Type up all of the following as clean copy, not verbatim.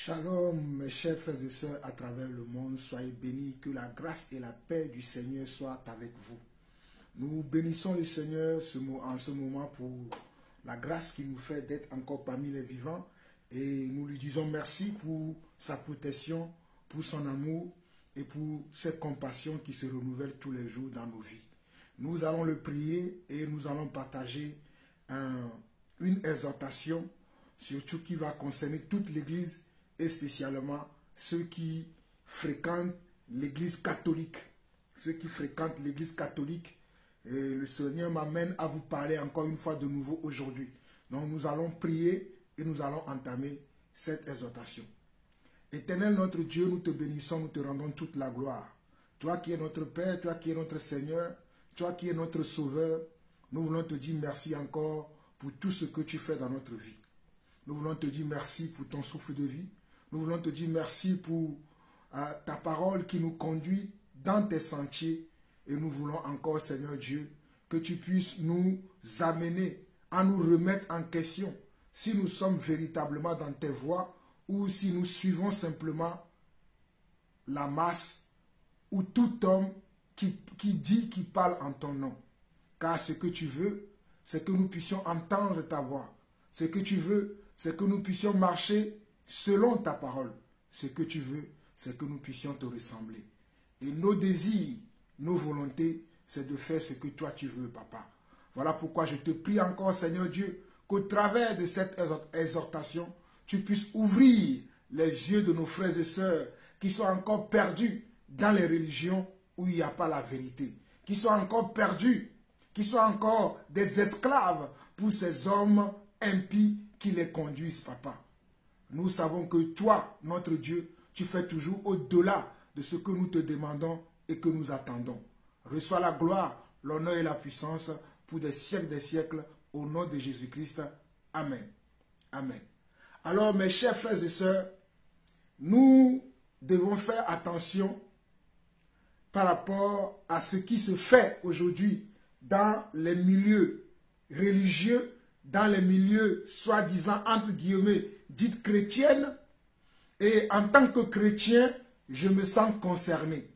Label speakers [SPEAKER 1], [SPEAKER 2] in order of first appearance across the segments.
[SPEAKER 1] Shalom, mes chers frères et sœurs à travers le monde, soyez bénis, que la grâce et la paix du Seigneur soient avec vous. Nous bénissons le Seigneur en ce moment pour la grâce qu'il nous fait d'être encore parmi les vivants et nous lui disons merci pour sa protection, pour son amour et pour cette compassion qui se renouvelle tous les jours dans nos vies. Nous allons le prier et nous allons partager une exhortation, surtout qui va concerner toute l'Église et spécialement ceux qui fréquentent l'Église catholique. Ceux qui fréquentent l'Église catholique, le Seigneur m'amène à vous parler encore une fois de nouveau aujourd'hui. Donc nous allons prier et nous allons entamer cette exhortation. Éternel notre Dieu, nous te bénissons, nous te rendons toute la gloire. Toi qui es notre Père, toi qui es notre Seigneur, toi qui es notre Sauveur, nous voulons te dire merci encore pour tout ce que tu fais dans notre vie. Nous voulons te dire merci pour ton souffle de vie. Nous voulons te dire merci pour ta parole qui nous conduit dans tes sentiers. Et nous voulons encore, Seigneur Dieu, que tu puisses nous amener à nous remettre en question si nous sommes véritablement dans tes voies ou si nous suivons simplement la masse ou tout homme qui parle en ton nom. Car ce que tu veux, c'est que nous puissions entendre ta voix. Ce que tu veux, c'est que nous puissions marcher selon ta parole. Ce que tu veux, c'est que nous puissions te ressembler. Et nos désirs, nos volontés, c'est de faire ce que toi tu veux, Papa. Voilà pourquoi je te prie encore, Seigneur Dieu, qu'au travers de cette exhortation, tu puisses ouvrir les yeux de nos frères et sœurs qui sont encore perdus dans les religions où il n'y a pas la vérité, qui sont encore perdus, qui sont encore des esclaves pour ces hommes impies qui les conduisent, Papa. Nous savons que toi, notre Dieu, tu fais toujours au-delà de ce que nous te demandons et que nous attendons. Reçois la gloire, l'honneur et la puissance pour des siècles, au nom de Jésus-Christ. Amen. Amen. Alors, mes chers frères et sœurs, nous devons faire attention par rapport à ce qui se fait aujourd'hui dans les milieux religieux, dans les milieux soi-disant, entre guillemets, dites chrétiennes. Et en tant que chrétien, je me sens concerné.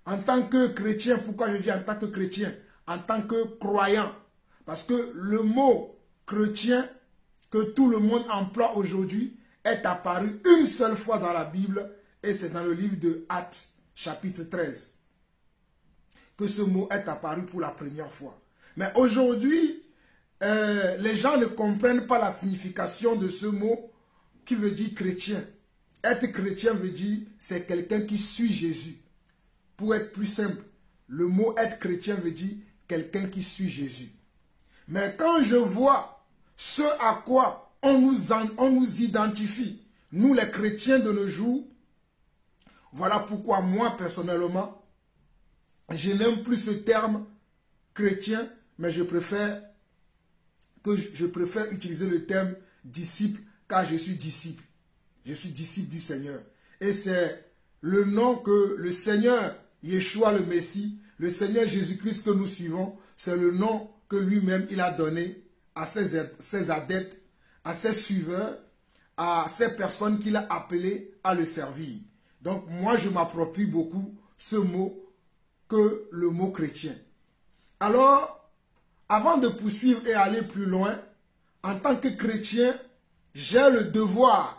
[SPEAKER 1] En tant que chrétien, pourquoi je dis en tant que chrétien? En tant que croyant. Parce que le mot chrétien que tout le monde emploie aujourd'hui est apparu une seule fois dans la Bible et c'est dans le livre de Actes, chapitre 13, que ce mot est apparu pour la première fois. Mais aujourd'hui, les gens ne comprennent pas la signification de ce mot qui veut dire chrétien. Être chrétien veut dire c'est quelqu'un qui suit Jésus. Pour être plus simple, le mot être chrétien veut dire quelqu'un qui suit Jésus. Mais quand je vois ce à quoi on nous identifie, nous les chrétiens de nos jours, voilà pourquoi moi personnellement, je n'aime plus ce terme chrétien, mais je préfère utiliser le terme disciple, car je suis disciple. Je suis disciple du Seigneur. Et c'est le nom que le Seigneur Yeshua le Messie, le Seigneur Jésus-Christ que nous suivons, c'est le nom que lui-même il a donné à ses adeptes, à ses suiveurs, à ces personnes qu'il a appelées à le servir. Donc moi je m'approprie beaucoup ce mot que le mot chrétien. Alors, avant de poursuivre et aller plus loin, en tant que chrétien, j'ai le devoir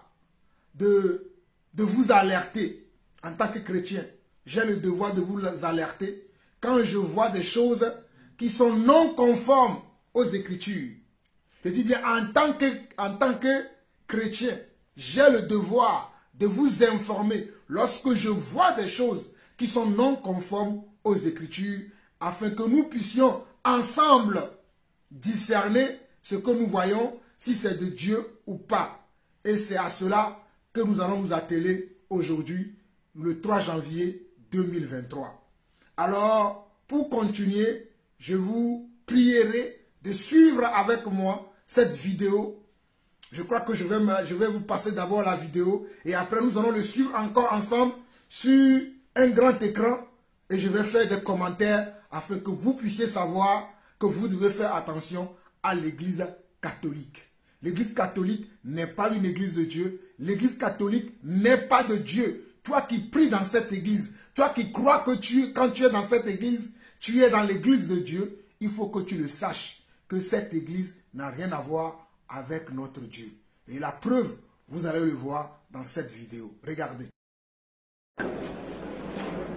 [SPEAKER 1] de vous alerter. En tant que chrétien, j'ai le devoir de vous alerter quand je vois des choses qui sont non conformes aux Écritures. Je dis bien, en tant que chrétien, j'ai le devoir de vous informer lorsque je vois des choses qui sont non conformes aux Écritures, afin que nous puissions ensemble discerner ce que nous voyons, si c'est de Dieu ou pas. Et c'est à cela que nous allons nous atteler aujourd'hui, le 3 janvier 2023. Alors, pour continuer, je vous prierai de suivre avec moi cette vidéo. Je crois que je vais vous passer d'abord la vidéo et après nous allons le suivre encore ensemble sur un grand écran et je vais faire des commentaires afin que vous puissiez savoir que vous devez faire attention à l'Église catholique. L'église catholique n'est pas une église de Dieu. L'église catholique n'est pas de Dieu. Toi qui pries dans cette église, toi qui crois que quand tu es dans cette église, tu es dans l'église de Dieu, il faut que tu le saches, que cette église n'a rien à voir avec notre Dieu. Et la preuve, vous allez le voir dans cette vidéo. Regardez.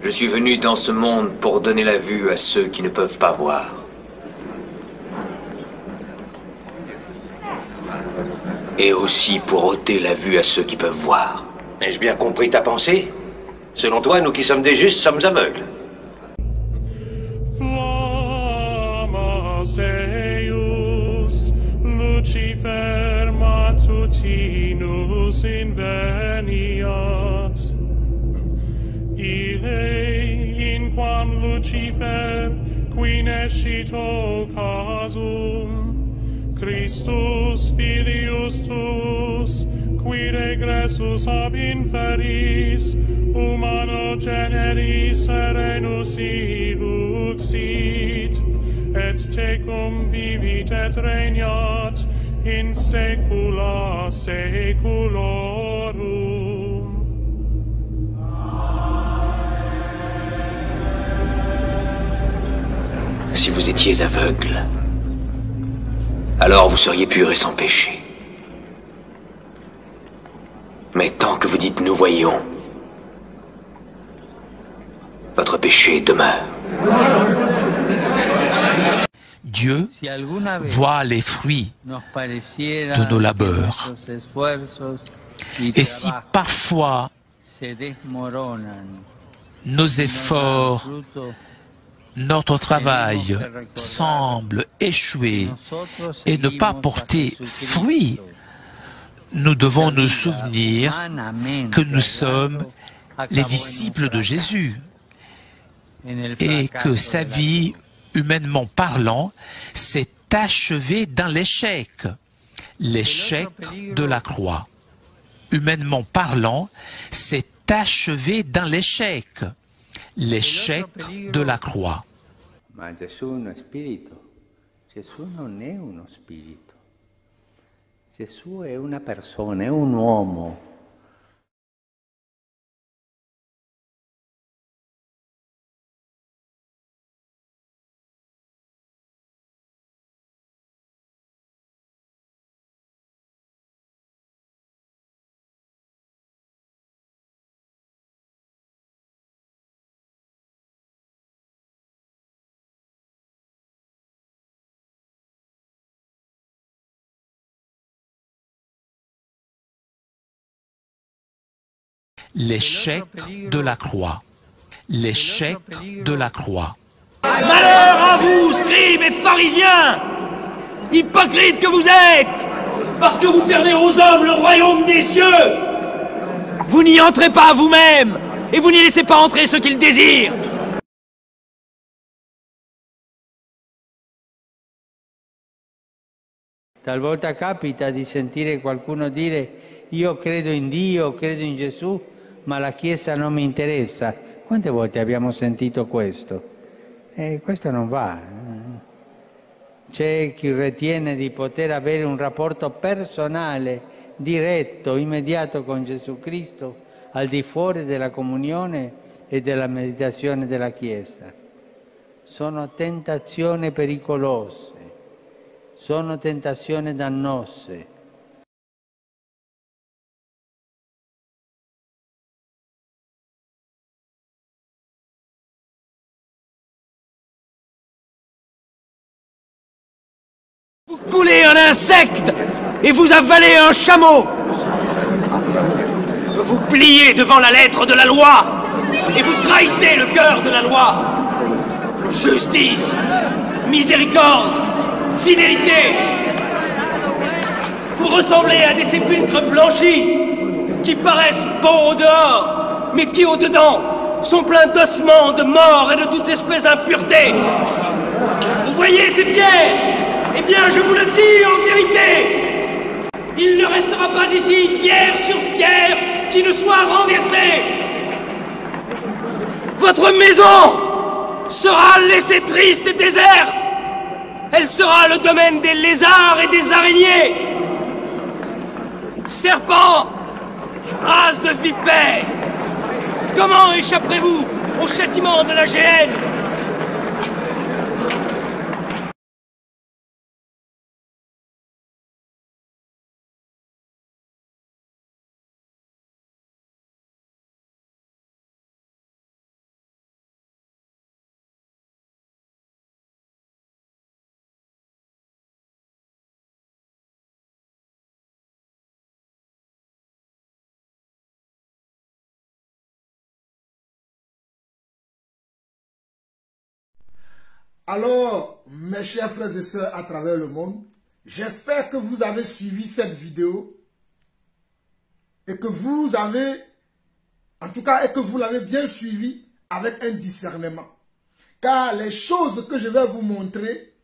[SPEAKER 2] Je suis venu dans ce monde pour donner la vue à ceux qui ne peuvent pas voir. Et aussi pour ôter la vue à ceux qui peuvent voir.
[SPEAKER 3] Ai-je bien compris ta pensée? Selon toi, nous qui sommes des justes sommes aveugles.
[SPEAKER 4] Flammas eius, Lucifer matutinus inveniat. Ille, in quam Lucifer, qui nescito casum, Christus filius tuus, qui regressus ab inferis, humano generis serenus iluxit, et tecum vivit et regnat in saecula saeculorum.
[SPEAKER 2] Si vous étiez aveugle, alors vous seriez purs et sans péché. Mais tant que vous dites « nous voyons », votre péché demeure.
[SPEAKER 5] Dieu voit les fruits de nos labeurs. Et si parfois nos efforts, notre travail semble échouer et ne pas porter fruit, nous devons nous souvenir que nous sommes les disciples de Jésus et que sa vie, humainement parlant, s'est achevée dans l'échec, l'échec de la croix. Humainement parlant, s'est achevé dans l'échec, l'échec de la croix.
[SPEAKER 6] Ma Gesù è uno spirito. Gesù non è uno spirito. Gesù è una persona, è un uomo.
[SPEAKER 5] L'échec de la croix. L'échec de la croix.
[SPEAKER 7] Malheur à vous, scribes et pharisiens, hypocrites que vous êtes, parce que vous fermez aux hommes le royaume des cieux. Vous n'y entrez pas vous-même, et vous n'y laissez pas entrer ceux qui le désirent.
[SPEAKER 6] Talvolta capita di sentire qualcuno dire io credo in Dio, credo in Gesù, ma la Chiesa non mi interessa. Quante volte abbiamo sentito questo? Questo non va. C'è chi ritiene di poter avere un rapporto personale, diretto, immediato con Gesù Cristo, al di fuori della comunione e della meditazione della Chiesa. Sono tentazioni pericolose, sono tentazioni dannose.
[SPEAKER 7] Vous coulez un insecte et vous avalez un chameau. Vous pliez devant la lettre de la loi et vous trahissez le cœur de la loi. Justice, miséricorde, fidélité. Vous ressemblez à des sépulcres blanchis qui paraissent beaux au dehors, mais qui au dedans sont pleins d'ossements, de morts et de toutes espèces d'impuretés. Vous voyez ces pierres? Eh bien, je vous le dis en vérité, il ne restera pas ici pierre sur pierre qui ne soit renversée. Votre maison sera laissée triste et déserte. Elle sera le domaine des lézards et des araignées. Serpents! Race de vipères! Comment échapperez-vous au châtiment de la géhenne?
[SPEAKER 1] Alors, mes chers frères et sœurs à travers le monde, j'espère que vous avez suivi cette vidéo et que vous avez, en tout cas, et que vous l'avez bien suivi avec un discernement. Car les choses que je vais vous montrer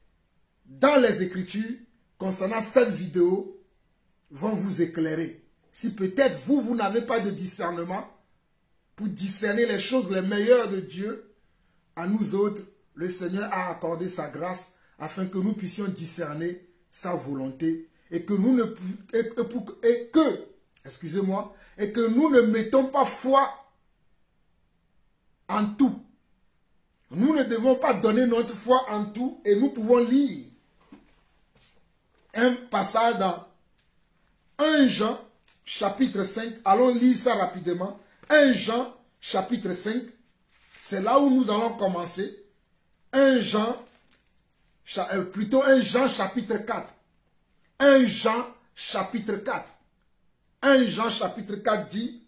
[SPEAKER 1] dans les Écritures concernant cette vidéo vont vous éclairer. Si peut-être vous n'avez pas de discernement pour discerner les choses les meilleures de Dieu, à nous autres, le Seigneur a accordé sa grâce afin que nous puissions discerner sa volonté et que nous ne mettons pas foi en tout. Nous ne devons pas donner notre foi en tout et nous pouvons lire un passage dans 1 Jean chapitre 5. Allons lire ça rapidement. 1 Jean chapitre 5. C'est là où nous allons commencer. 1 Jean chapitre 4. 1 Jean chapitre 4. 1 Jean chapitre 4 dit: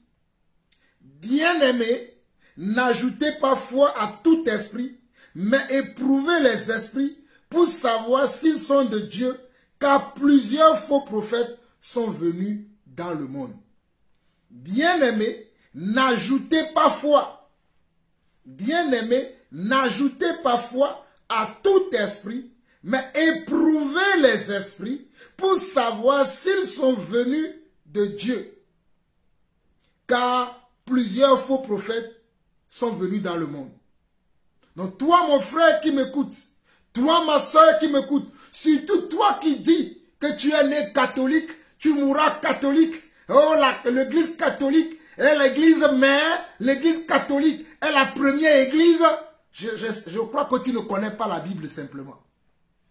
[SPEAKER 1] Bien-aimés, n'ajoutez pas foi à tout esprit, mais éprouvez les esprits pour savoir s'ils sont de Dieu, car plusieurs faux prophètes sont venus dans le monde. Bien-aimés, n'ajoutez pas foi. Bien-aimés, n'ajoutez pas foi à tout esprit, mais éprouvez les esprits pour savoir s'ils sont venus de Dieu. Car plusieurs faux prophètes sont venus dans le monde. Donc toi, mon frère qui m'écoute, toi, ma soeur qui m'écoute, surtout toi qui dis que tu es né catholique, tu mourras catholique. Oh, l'église catholique est l'église mère, l'église catholique est la première église. Je crois que tu ne connais pas la Bible simplement.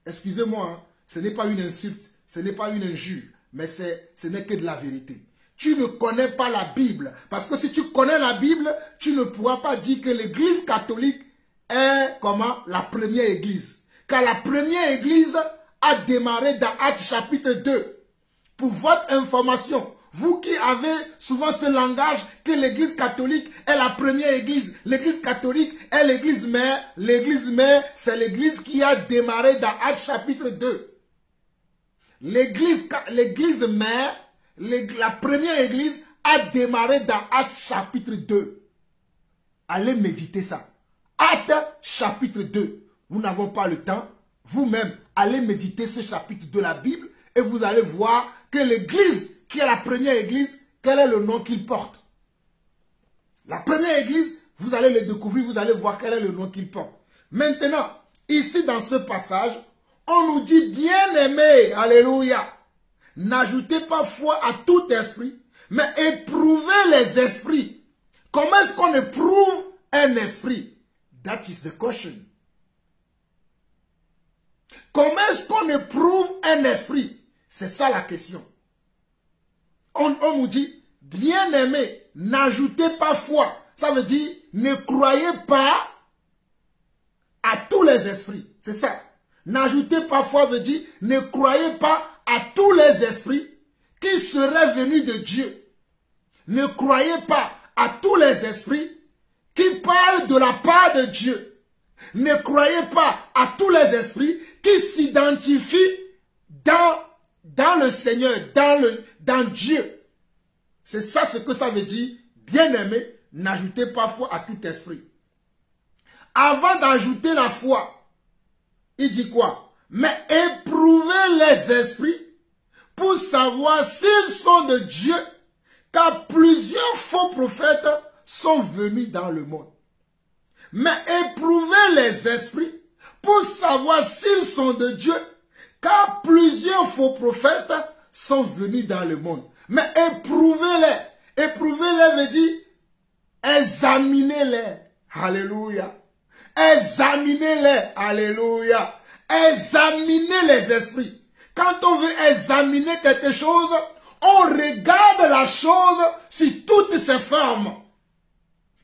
[SPEAKER 1] Excusez-moi, hein, ce n'est pas une insulte, ce n'est pas une injure, mais ce n'est que de la vérité. Tu ne connais pas la Bible, parce que si tu connais la Bible, tu ne pourras pas dire que l'église catholique est comment la première église. Car la première église a démarré dans Actes chapitre 2. Pour votre information, vous qui avez souvent ce langage que l'église catholique est la première église, l'église catholique est l'église mère, c'est l'église qui a démarré dans Actes chapitre 2. L'église mère, la première église a démarré dans Actes chapitre 2. Allez méditer ça. Actes chapitre 2. Nous n'avons pas le temps. Vous-même, allez méditer ce chapitre de la Bible et vous allez voir que l'église qui est la première église, quel est le nom qu'il porte. La première église, vous allez le découvrir, vous allez voir quel est le nom qu'il porte. Maintenant, ici dans ce passage, on nous dit, bien-aimés, alléluia, n'ajoutez pas foi à tout esprit, mais éprouvez les esprits. Comment est-ce qu'on éprouve un esprit? That is the question. Comment est-ce qu'on éprouve un esprit? C'est ça la question. On nous dit, bien-aimés, n'ajoutez pas foi. Ça veut dire, ne croyez pas à tous les esprits. C'est ça. N'ajoutez pas foi veut dire, ne croyez pas à tous les esprits qui seraient venus de Dieu. Ne croyez pas à tous les esprits qui parlent de la part de Dieu. Ne croyez pas à tous les esprits qui s'identifient dans le Seigneur, dans Dieu. C'est ça ce que ça veut dire. Bien-aimé, n'ajoutez pas foi à tout esprit. Avant d'ajouter la foi, il dit quoi? Mais éprouvez les esprits pour savoir s'ils sont de Dieu, car plusieurs faux prophètes sont venus dans le monde. Mais éprouvez les esprits pour savoir s'ils sont de Dieu, car plusieurs faux prophètes sont venus dans le monde. Mais éprouvez-les. Éprouvez-les veut dire examinez-les. Alléluia. Examinez-les. Alléluia. Examinez les esprits. Quand on veut examiner quelque chose, on regarde la chose sur toutes ses formes.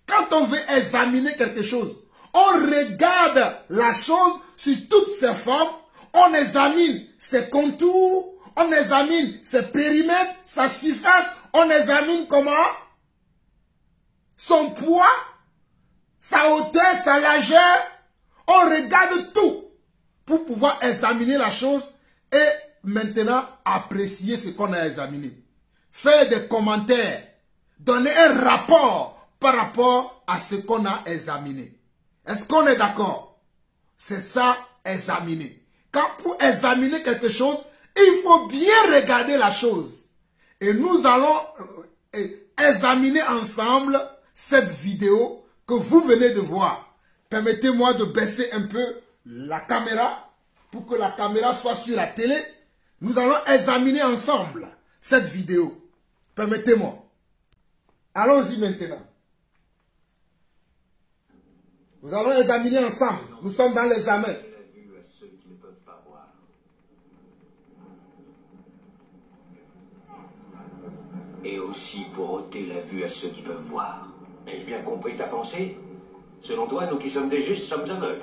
[SPEAKER 1] Quand on veut examiner quelque chose, on regarde la chose sur toutes ses formes, on examine ses contours, on examine ses périmètres, sa surface, on examine comment son poids, sa hauteur, sa largeur, on regarde tout pour pouvoir examiner la chose et maintenant apprécier ce qu'on a examiné. Faire des commentaires, donner un rapport par rapport à ce qu'on a examiné. Est-ce qu'on est d'accord? C'est ça, examiner. Quand pour examiner quelque chose, il faut bien regarder la chose. Et nous allons examiner ensemble cette vidéo que vous venez de voir. Permettez-moi de baisser un peu la caméra pour que la caméra soit sur la télé. Nous allons examiner ensemble cette vidéo. Permettez-moi. Allons-y maintenant. Nous allons examiner ensemble. Nous sommes dans l'examen.
[SPEAKER 3] Et aussi pour ôter la vue à ceux qui peuvent voir. Ai-je bien compris ta pensée? Selon toi, nous qui sommes des justes sommes aveugles.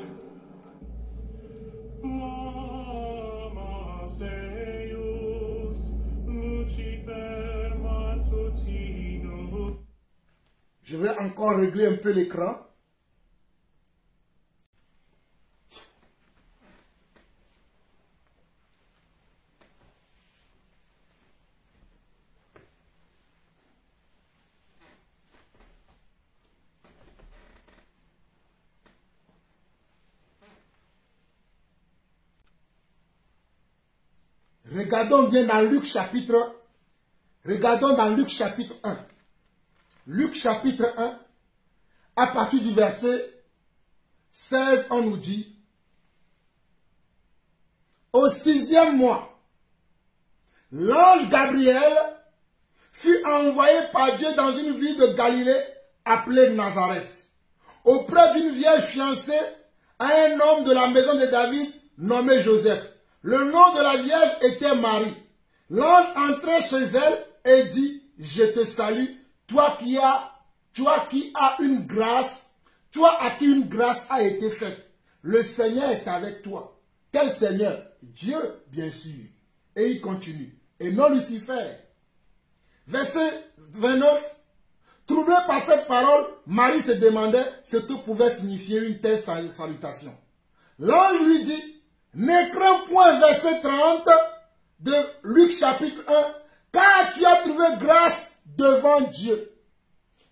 [SPEAKER 1] Je vais encore régler un peu l'écran. Regardons bien dans Luc chapitre. Regardons dans Luc chapitre 1. Luc chapitre 1, à partir du verset 16, on nous dit: au 6e mois, l'ange Gabriel fut envoyé par Dieu dans une ville de Galilée appelée Nazareth, auprès d'une vierge fiancée à un homme de la maison de David nommé Joseph. Le nom de la vierge était Marie. L'ange entra chez elle et dit: je te salue, toi qui as une grâce, toi à qui une grâce a été faite. Le Seigneur est avec toi. Quel Seigneur? Dieu, bien sûr. Et il continue. Et non Lucifer. Verset 29. Troublé par cette parole, Marie se demandait ce que pouvait signifier une telle salutation. L'ange lui dit: ne crains point, verset 30 de Luc chapitre 1, car tu as trouvé grâce devant Dieu.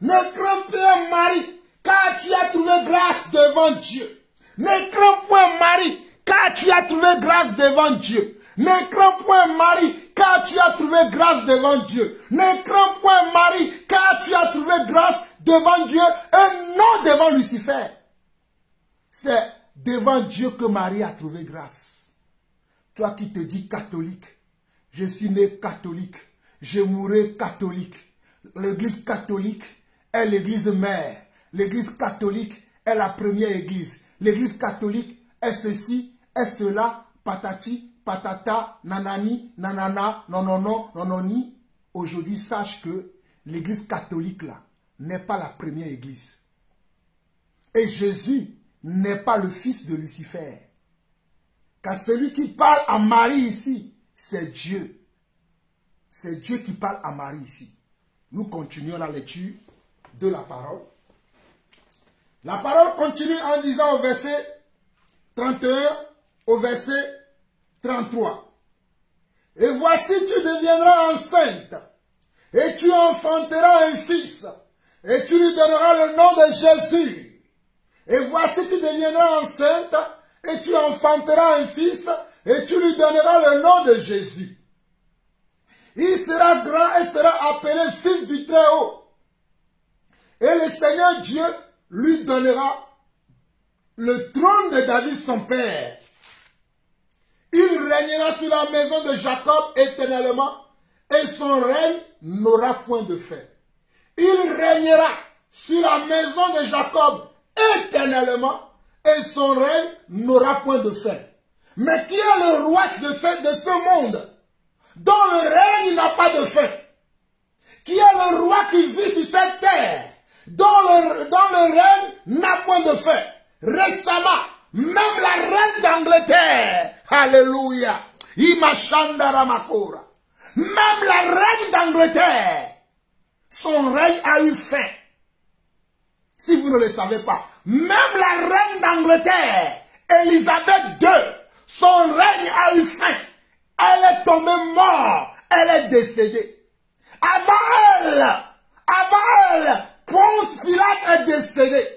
[SPEAKER 1] Ne crains point, Marie, car tu as trouvé grâce devant Dieu. Ne crains point, Marie, car tu as trouvé grâce devant Dieu. Ne crains point, Marie, car tu as trouvé grâce devant Dieu. Ne crains point, Marie, car tu as trouvé grâce devant Dieu et non devant Lucifer. C'est devant Dieu que Marie a trouvé grâce. Toi qui te dis catholique, je suis né catholique, je mourrai catholique. L'église catholique est l'église mère. L'église catholique est la première église. L'église catholique est ceci, est cela, patati, patata, nanani, nanana, nonono, nononi. Aujourd'hui, sache que l'église catholique là n'est pas la première église. Et Jésus n'est pas le fils de Lucifer. Car celui qui parle à Marie ici, c'est Dieu. C'est Dieu qui parle à Marie ici. Nous continuons la lecture de la parole. La parole continue en disant au verset 31 au verset 33. Et voici, tu deviendras enceinte, et tu enfanteras un fils, et tu lui donneras le nom de Jésus. Et voici, tu deviendras enceinte, et tu enfanteras un fils, et tu lui donneras le nom de Jésus. Il sera grand et sera appelé fils du Très-Haut. Et le Seigneur Dieu lui donnera le trône de David son père. Il régnera sur la maison de Jacob éternellement, et son règne n'aura point de fin. Il régnera sur la maison de Jacob éternellement, et son règne n'aura point de fin. Mais qui est le roi de ce monde, dont le règne n'a pas de fin? Qui est le roi qui vit sur cette terre, dont le règne n'a point de fin? Récemment, même la reine d'Angleterre, alléluia, Imachandaramakora, même la reine d'Angleterre, son règne a eu fin. Si vous ne le savez pas, même la reine d'Angleterre, Élisabeth II, son règne a eu fin. Elle est tombée morte, elle est décédée. Avant elle, Ponce Pilate est décédé.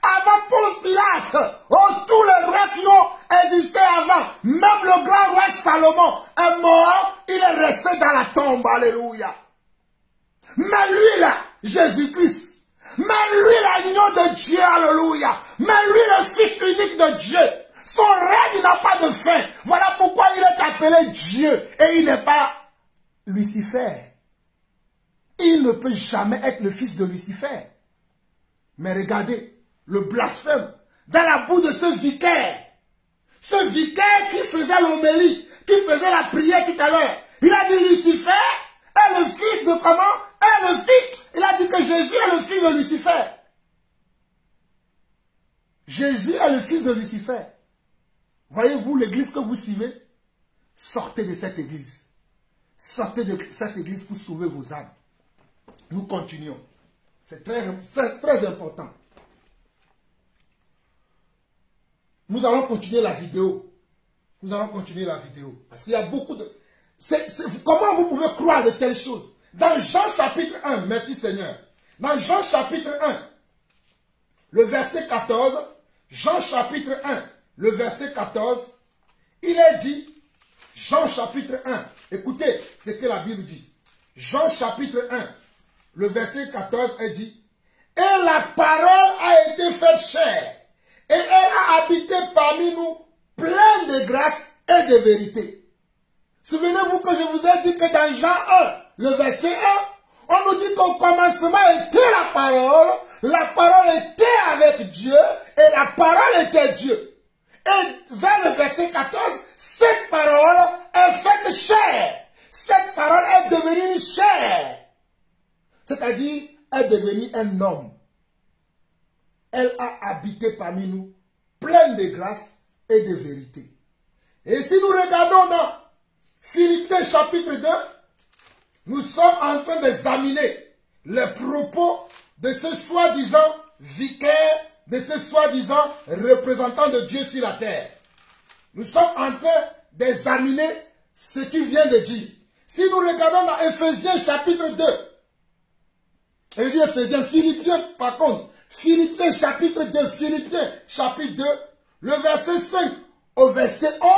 [SPEAKER 1] Avant Ponce Pilate, tous les rois qui ont existé avant, même le grand roi Salomon est mort, il est resté dans la tombe, alléluia. Mais lui là, Jésus-Christ, mais lui l'agneau de Dieu, alléluia, mais lui le fils unique de Dieu, son règne n'a pas de fin. Voilà pourquoi il est appelé Dieu et il n'est pas Lucifer. Il ne peut jamais être le fils de Lucifer. Mais regardez, le blasphème, dans la bouche de ce vicaire qui faisait l'homélie, qui faisait la prière tout à l'heure, il a dit Lucifer est le fils de comment? Est le fils. Il a dit que Jésus est le fils de Lucifer. Jésus est le fils de Lucifer. Voyez-vous l'église que vous suivez? Sortez de cette église. Sortez de cette église pour sauver vos âmes. Nous continuons. C'est très important. Nous allons continuer la vidéo. Nous allons continuer la vidéo. Parce qu'il y a beaucoup de... Comment vous pouvez croire de telles choses? Dans Jean chapitre 1, merci Seigneur. Dans Jean chapitre 1, le verset 14, Jean chapitre 1, le verset 14, il est dit, Jean chapitre 1, écoutez ce que la Bible dit. Jean chapitre 1, le verset 14 est dit, et la parole a été faite chair, et elle a habité parmi nous, pleine de grâce et de vérité. Souvenez-vous que je vous ai dit que dans Jean 1, le verset 1, on nous dit qu'au commencement était la parole était avec Dieu, et la parole était Dieu. Et vers le verset 14, cette parole est faite chair. Cette parole est devenue une chair. C'est-à-dire, elle est devenue un homme. Elle a habité parmi nous, pleine de grâce et de vérité. Et si nous regardons dans Philippiens chapitre 2, nous sommes en train d'examiner les propos de ce soi-disant vicaire, de ce soi-disant représentant de Dieu sur la terre. Nous sommes en train d'examiner ce qu'il vient de dire. Si nous regardons dans Éphésiens chapitre 2, et dit Éphésiens, Philippiens par contre, Philippiens chapitre 2, Philippiens chapitre 2, le verset 5 au verset 11,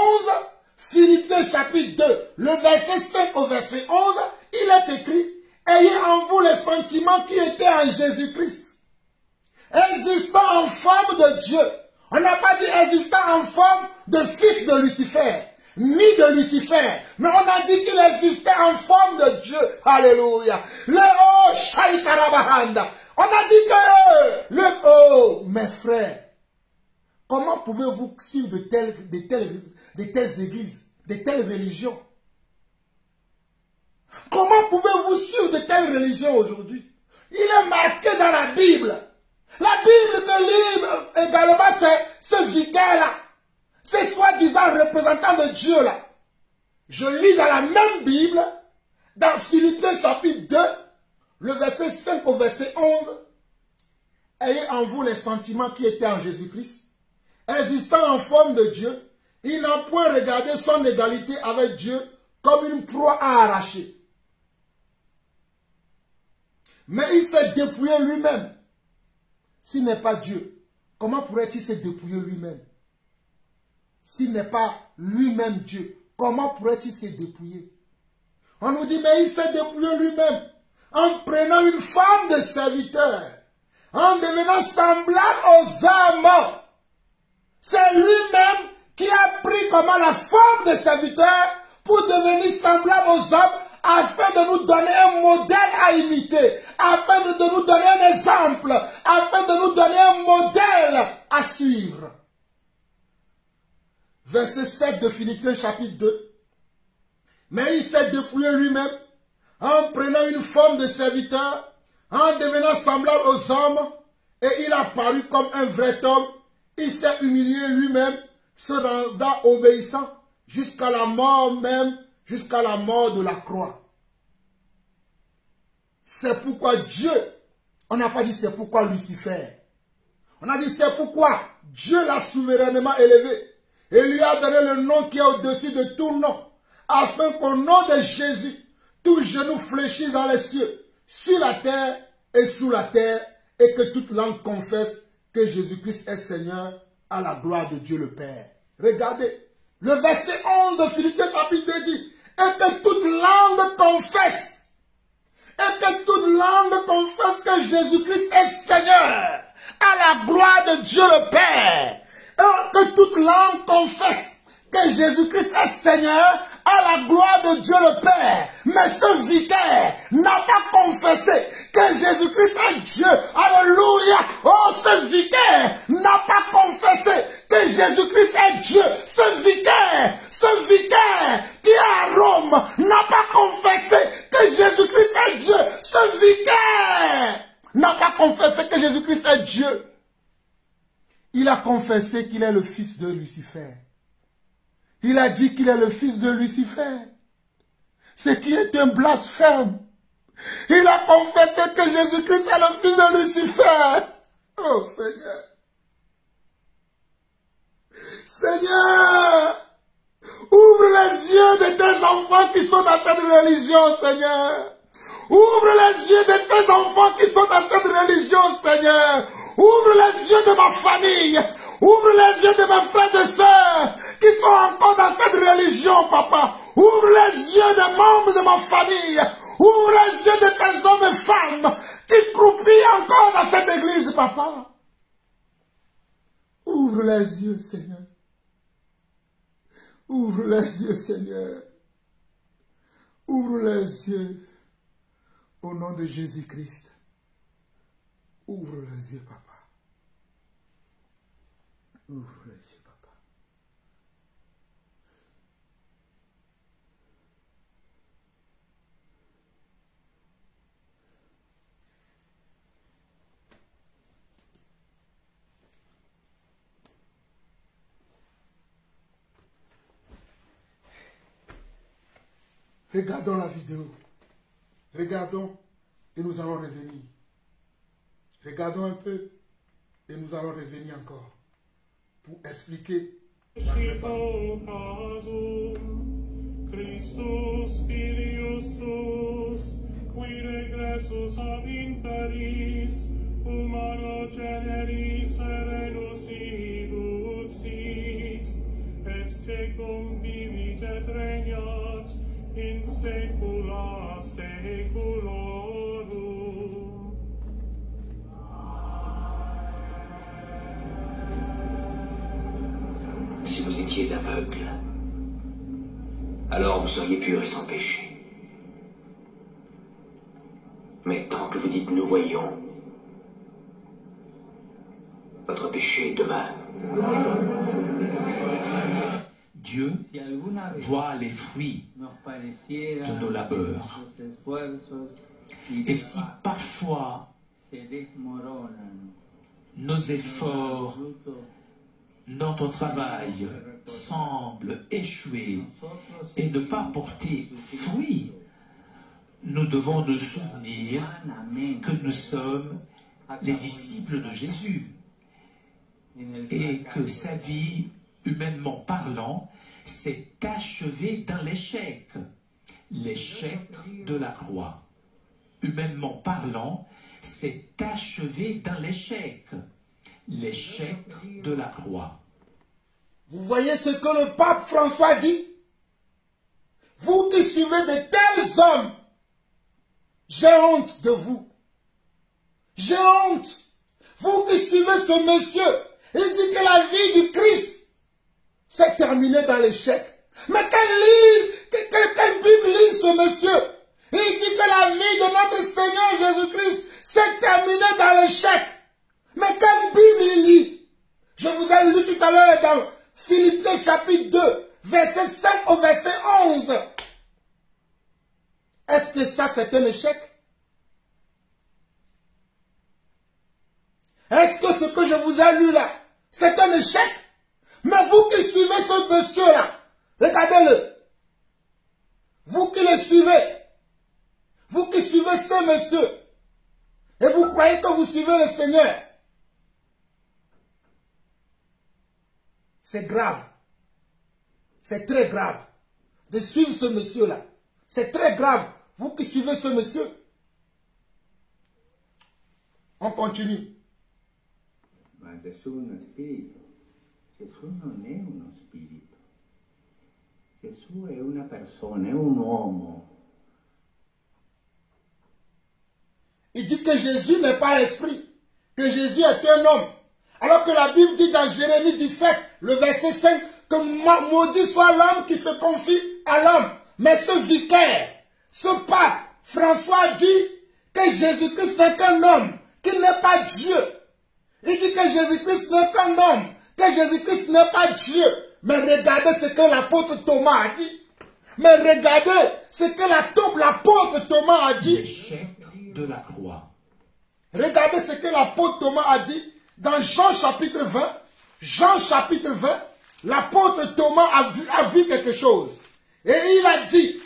[SPEAKER 1] Philippiens chapitre 2, le verset 5 au verset 11, il est écrit, ayez en vous les sentiments qui étaient en Jésus-Christ, existant en forme de Dieu. On n'a pas dit existant en forme de fils de Lucifer, ni de Lucifer, mais on a dit qu'il existait en forme de Dieu. Alléluia. On a dit que mes frères, comment pouvez-vous suivre de telles églises, de telles religions? Comment pouvez-vous suivre de telles religions aujourd'hui? Il est marqué dans la Bible. La Bible que lit également ce vicaire-là, ce soi-disant représentant de Dieu-là. Je lis dans la même Bible, dans Philippiens chapitre 2, le verset 5 au verset 11. Ayez en vous les sentiments qui étaient en Jésus-Christ, existant en forme de Dieu, il n'a point regardé son égalité avec Dieu comme une proie à arracher. Mais il s'est dépouillé lui-même. S'il n'est pas Dieu, comment pourrait-il se dépouiller lui-même? S'il n'est pas lui-même Dieu, comment pourrait-il se dépouiller? On nous dit, mais il s'est dépouillé lui-même en prenant une forme de serviteur, en devenant semblable aux hommes. C'est lui-même qui a pris comment la forme de serviteur pour devenir semblable aux hommes afin de nous donner un modèle à imiter, afin de nous donner un exemple, afin de nous donner un modèle à suivre. Verset 7 de Philippiens chapitre 2. Mais il s'est dépouillé lui-même en prenant une forme de serviteur, en devenant semblable aux hommes, et il a paru comme un vrai homme. Il s'est humilié lui-même, se rendant obéissant jusqu'à la mort même, jusqu'à la mort de la croix. C'est pourquoi Dieu, on n'a pas dit c'est pourquoi Lucifer. On a dit c'est pourquoi Dieu l'a souverainement élevé et lui a donné le nom qui est au-dessus de tout nom, afin qu'au nom de Jésus, tout genou fléchisse dans les cieux, sur la terre et sous la terre, et que toute langue confesse que Jésus-Christ est Seigneur, à la gloire de Dieu le Père. Regardez, le verset 11 de Philippiens chapitre 2 dit, et que toute langue confesse, que Jésus-Christ est Seigneur, à la gloire de Dieu le Père. Et que toute langue confesse que Jésus-Christ est Seigneur, à la gloire de Dieu le Père. Mais ce vicaire n'a pas confessé que Jésus-Christ est Dieu. Alléluia. Oh, ce vicaire n'a pas confessé que Jésus-Christ est Dieu. Ce vicaire qui est à Rome n'a pas confessé que Jésus-Christ est Dieu. Ce vicaire n'a pas confessé que Jésus-Christ est Dieu. Il a confessé qu'il est le fils de Lucifer. Il a dit qu'il est le fils de Lucifer, ce qui est un blasphème. Il a confessé que Jésus-Christ est le fils de Lucifer. Oh Seigneur. Seigneur, ouvre les yeux de tes enfants qui sont dans cette religion, Seigneur. Ouvre les yeux de tes enfants qui sont dans cette religion, Seigneur. Ouvre les yeux de ma famille. Ouvre les yeux de mes frères et sœurs qui sont encore dans cette religion, papa. Ouvre les yeux des membres de ma famille. Ouvre les yeux de tes hommes et femmes qui croupillent encore dans cette église, papa. Ouvre les yeux, Seigneur. Ouvre les yeux, Seigneur. Ouvre les yeux au nom de Jésus-Christ. Ouvre les yeux, papa. Ouvre les yeux, papa. Regardons la vidéo. Regardons et nous allons revenir. Regardons un peu et nous allons revenir encore pour expliquer la réponse.
[SPEAKER 4] Christus filius tuus, qui regressus ad inferis, humano generis serenus iduxit, et tecum vivit et regnat in saecula saeculorum.
[SPEAKER 3] Si vous étiez aveugle, alors vous seriez purs et sans péché. Mais tant que vous dites « nous voyons », votre péché demeure.
[SPEAKER 5] Dieu voit les fruits de nos labeurs. Et si parfois nos efforts, notre travail semble échouer et ne pas porter fruit, nous devons nous souvenir que nous sommes les disciples de Jésus et que sa vie, humainement parlant, s'est achevée dans l'échec, l'échec de la croix. Humainement parlant, s'est achevé dans l'échec, l'échec de la croix.
[SPEAKER 1] Vous voyez ce que le pape François dit? Vous qui suivez de tels hommes, j'ai honte de vous. J'ai honte. Vous qui suivez ce monsieur, il dit que la vie du Christ s'est terminée dans l'échec. Mais quelle Bible lit ce monsieur? Il dit que la vie de notre Seigneur Jésus-Christ s'est terminée dans l'échec. Mais quelle Bible il lit? Je vous ai lu tout à l'heure dans Philippiens chapitre 2, verset 5 au verset 11. Est-ce que ça c'est un échec? Est-ce que ce que je vous ai lu là, c'est un échec? Mais vous qui suivez ce monsieur-là, regardez-le. Vous qui le suivez, vous qui suivez ce monsieur, et vous croyez que vous suivez le Seigneur, c'est grave. C'est très grave de suivre ce monsieur-là. C'est très grave, vous qui suivez ce monsieur. On continue.
[SPEAKER 8] Ma Gesù è uno spirito. Gesù non è uno spirito. Gesù è una persona, è un uomo.
[SPEAKER 1] Il dit que Jésus n'est pas esprit, que Jésus est un homme. Alors que la Bible dit dans Jérémie 17, le verset 5, que maudit soit l'homme qui se confie à l'homme. Mais ce vicaire, ce pape, François dit que Jésus-Christ n'est qu'un homme, qu'il n'est pas Dieu. Il dit que Jésus-Christ n'est qu'un homme, que Jésus-Christ n'est pas Dieu. Mais regardez ce que l'apôtre Thomas a dit. Mais regardez ce que l'apôtre Thomas a dit.
[SPEAKER 5] L'échec de la croix.
[SPEAKER 1] Regardez ce que l'apôtre Thomas a dit dans Jean chapitre 20. Jean chapitre 20, l'apôtre Thomas a vu quelque chose. Et il a dit,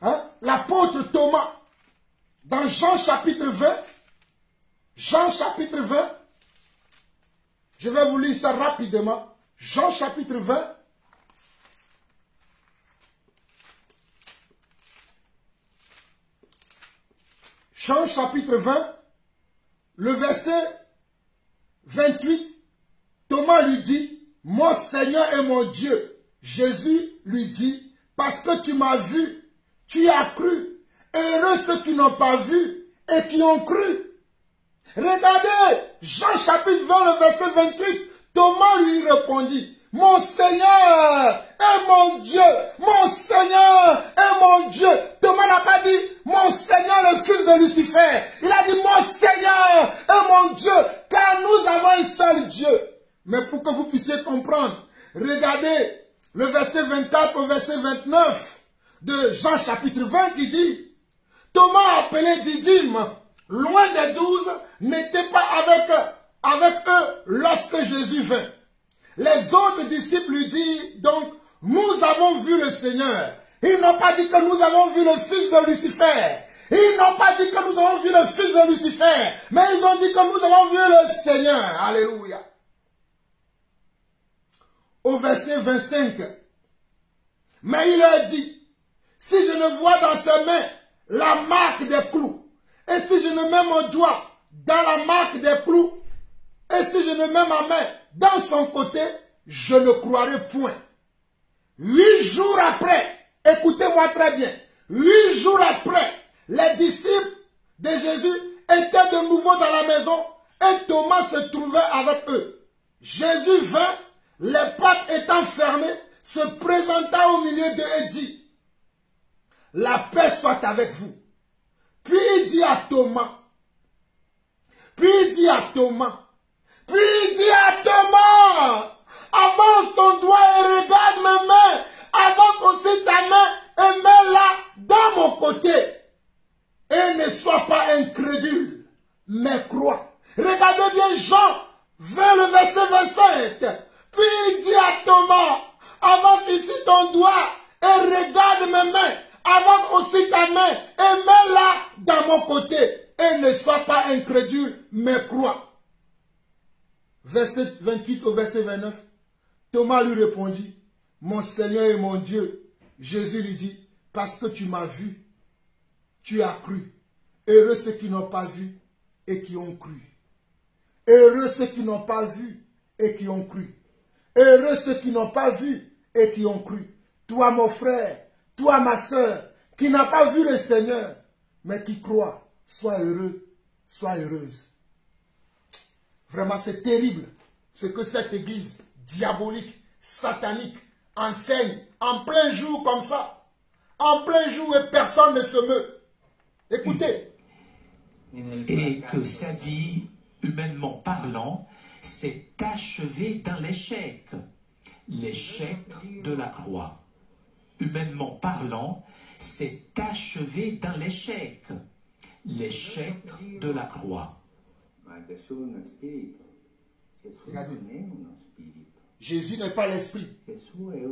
[SPEAKER 1] hein, l'apôtre Thomas, dans Jean chapitre 20, Jean chapitre 20, je vais vous lire ça rapidement. Jean chapitre 20, Jean chapitre 20, le verset 28, Thomas lui dit, mon Seigneur et mon Dieu. Jésus lui dit, parce que tu m'as vu, tu as cru. Heureux ceux qui n'ont pas vu et qui ont cru. Regardez, Jean chapitre 20, le verset 28, Thomas lui répondit, mon Seigneur et mon Dieu, mon Seigneur et mon Dieu. Thomas n'a pas dit, mon Seigneur le fils de Lucifer. Il a dit, mon Seigneur et mon Dieu, car nous avons un seul Dieu. Mais pour que vous puissiez comprendre, regardez le verset 24 au verset 29 de Jean chapitre 20 qui dit, Thomas appelé Didyme, loin des 12, n'était pas avec eux lorsque Jésus vint. Les autres disciples lui disent donc, nous avons vu le Seigneur. Ils n'ont pas dit que nous avons vu le fils de Lucifer. Ils n'ont pas dit que nous avons vu le fils de Lucifer. Mais ils ont dit que nous avons vu le Seigneur. Alléluia. Au verset 25. Mais il leur dit, si je ne vois dans ses mains la marque des clous, et si je ne mets mon doigt dans la marque des clous, et si je ne mets ma main dans son côté, je ne croirai point. 8 jours après, écoutez-moi très bien, 8 jours après, les disciples de Jésus étaient de nouveau dans la maison et Thomas se trouvait avec eux. Jésus vint, les portes étant fermées, se présenta au milieu d'eux et dit, la paix soit avec vous. Puis il dit à Thomas, avance ton doigt et regarde mes mains, avance aussi ta main et mets-la dans mon côté. Et ne sois pas incrédule, mais crois. Regardez bien Jean 20, le verset 27. Puis il dit à Thomas, avance ici ton doigt et regarde mes mains, avance aussi ta main et mets-la dans mon côté. Et ne sois pas incrédule, mais crois. Verset 28 au verset 29. Thomas lui répondit, mon Seigneur et mon Dieu. Jésus lui dit, parce que tu m'as vu, tu as cru. Heureux ceux qui n'ont pas vu et qui ont cru. Heureux ceux qui n'ont pas vu et qui ont cru. Heureux ceux qui n'ont pas vu et qui ont cru. Toi mon frère, toi ma soeur, qui n'a pas vu le Seigneur, mais qui croit, sois heureux, sois heureuse. Vraiment c'est terrible ce que cette église diabolique, satanique, enseigne en plein jour comme ça. En plein jour et personne ne se meut. Écoutez.
[SPEAKER 9] Et que sa vie, humainement parlant, s'est achevée dans l'échec. L'échec de la croix. Humainement parlant, s'est achevé dans l'échec. L'échec de la croix.
[SPEAKER 1] Jésus n'est pas l'esprit.
[SPEAKER 8] Jésus est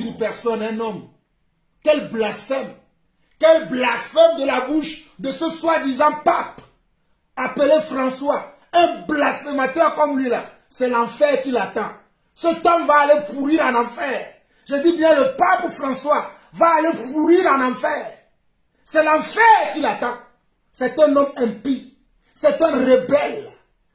[SPEAKER 8] une
[SPEAKER 1] personne, un homme. Quel blasphème! Quel blasphème de la bouche de ce soi-disant pape appelé François. Un blasphémateur comme lui là. C'est l'enfer qui l'attend. Cet homme va aller pourrir en enfer. Je dis bien le pape François va aller pourrir en enfer. C'est l'enfer qui l'attend. C'est un homme impie. C'est un rebelle.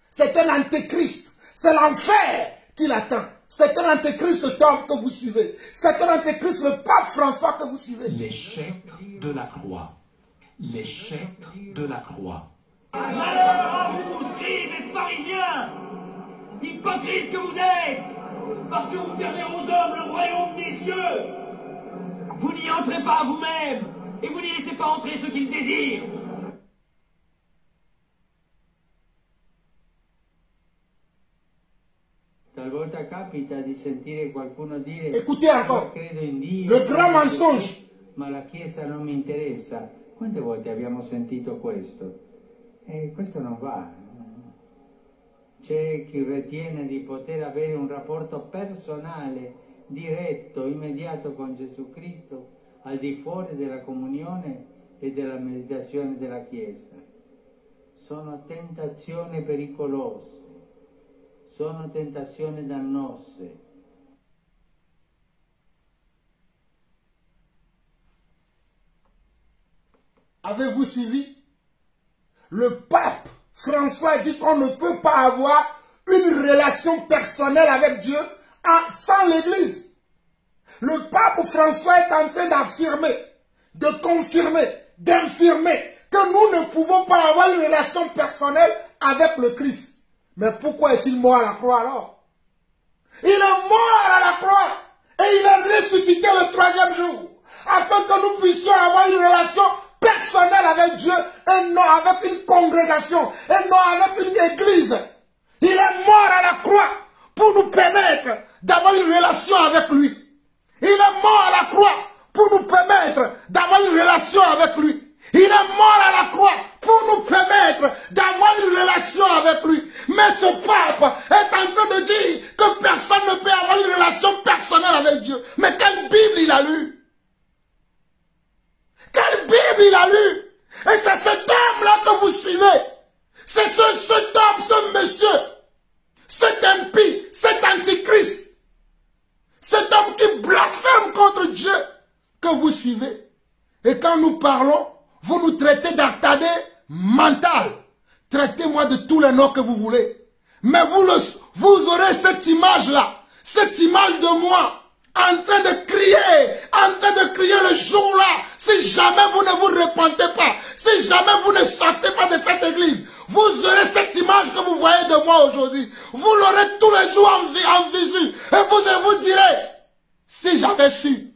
[SPEAKER 1] C'est un antéchrist. C'est l'enfer qui l'attend. C'est un antéchrist cet homme que vous suivez. C'est un antéchrist le pape François que vous suivez.
[SPEAKER 9] L'échec de la croix. L'échec de la croix.
[SPEAKER 7] Malheur à vous, scribes et pharisiens, hypocrites que vous êtes, parce que vous fermez aux hommes le royaume des cieux. Vous n'y entrez pas vous-même, et vous n'y laissez pas entrer ceux qui le désirent.
[SPEAKER 1] Écoutez encore, le grand mensonge.
[SPEAKER 6] Ma la Chiesa non mi interessa. Quante volte abbiamo sentito questo? Questo non va. C'è chi ritiene di poter avere un rapporto personale, diretto, immediato con Gesù Cristo, al di fuori della comunione e della meditazione della Chiesa. Sono tentazioni pericolose. Sono tentazioni dannose.
[SPEAKER 1] Avez-vous suivi? Le pape François dit qu'on ne peut pas avoir une relation personnelle avec Dieu sans l'Église. Le pape François est en train d'affirmer, de confirmer, d'infirmer que nous ne pouvons pas avoir une relation personnelle avec le Christ. Mais pourquoi est-il mort à la croix alors? Il est mort à la croix et il est ressuscité le 3e jour afin que nous puissions avoir une relation personnelle avec Dieu et non avec une congrégation et non avec une église. Il est mort à la croix pour nous permettre d'avoir une relation avec lui. Il est mort à la croix pour nous permettre d'avoir une relation avec lui. Il est mort à la croix pour nous permettre d'avoir une relation avec lui. Mais ce pape est en train de dire que personne ne peut avoir une relation personnelle avec Dieu. Mais quelle Bible il a lu? Quelle Bible il a lu? Et c'est cet homme-là que vous suivez. C'est cet homme, ce monsieur, cet impie, cet antichrist, cet homme qui blasphème contre Dieu que vous suivez. Et quand nous parlons, vous nous traitez d'attardé mental. Traitez-moi de tous les noms que vous voulez. Mais vous aurez cette image-là, cette image de moi, en train de crier le jour-là. Si jamais vous ne vous repentez pas, si jamais vous ne sortez pas de cette église, vous aurez cette image que vous voyez de moi aujourd'hui. Vous l'aurez tous les jours en visu. Et vous direz, si j'avais su.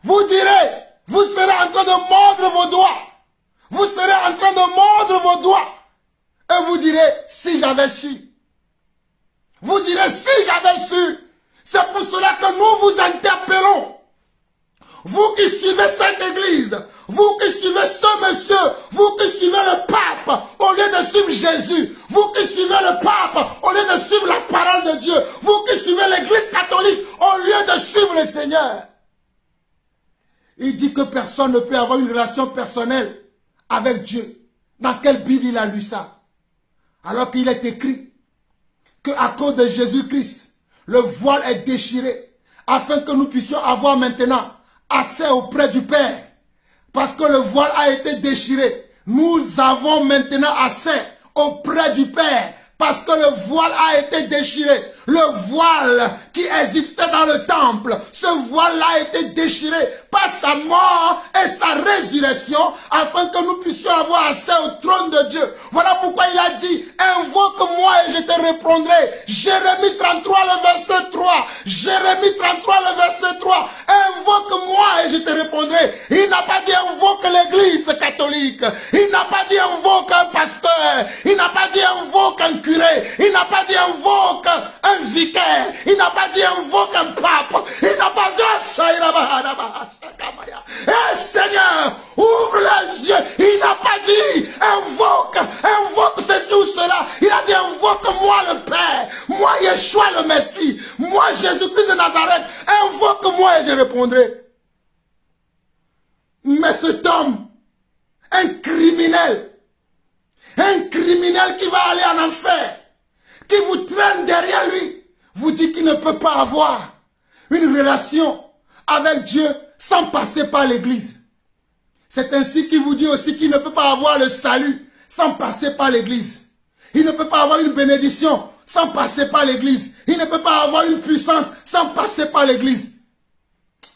[SPEAKER 1] Vous direz, vous serez en train de mordre vos doigts. Vous serez en train de mordre vos doigts. Et vous direz, si j'avais su. Vous direz, si j'avais su. C'est pour cela que nous vous interpellons. Vous qui suivez cette église, vous qui suivez ce monsieur, vous qui suivez le pape, au lieu de suivre Jésus, vous qui suivez le pape, au lieu de suivre la parole de Dieu, vous qui suivez l'église catholique, au lieu de suivre le Seigneur. Il dit que personne ne peut avoir une relation personnelle avec Dieu. Dans quelle Bible il a lu ça? Alors qu'il est écrit qu'à cause de Jésus-Christ, le voile est déchiré, afin que nous puissions avoir maintenant accès auprès du Père. Parce que le voile a été déchiré. Nous avons maintenant accès auprès du Père Parce que le voile a été déchiré. Le voile qui existait dans le temple, ce voile-là a été déchiré par sa mort et sa résurrection afin que nous puissions avoir accès au trône de Dieu. Voilà pourquoi il a dit, invoque-moi et je te répondrai. Jérémie 33, le verset 3. Jérémie 33, le verset 3. Invoque-moi et je te répondrai. Il n'a pas dit invoque l'église catholique. Il n'a pas dit invoque un pasteur. Il n'a pas dit invoque un curé. Il n'a pas dit invoque un vicaire. Il n'a pas dit invoque un pape. Il n'a pas dit Seigneur, ouvre les yeux. Il n'a pas dit invoque ceci ou cela. Il a dit invoque-moi le Père. Moi Yeshua le Messie. Moi Jésus-Christ de Nazareth. Invoque-moi et je répondrai. Mais cet homme, un criminel qui va aller en enfer, qui vous traîne derrière lui, vous dit qu'il ne peut pas avoir une relation avec Dieu sans passer par l'église. C'est ainsi qu'il vous dit aussi qu'il ne peut pas avoir le salut sans passer par l'église. Il ne peut pas avoir une bénédiction sans passer par l'église. Il ne peut pas avoir une puissance sans passer par l'église.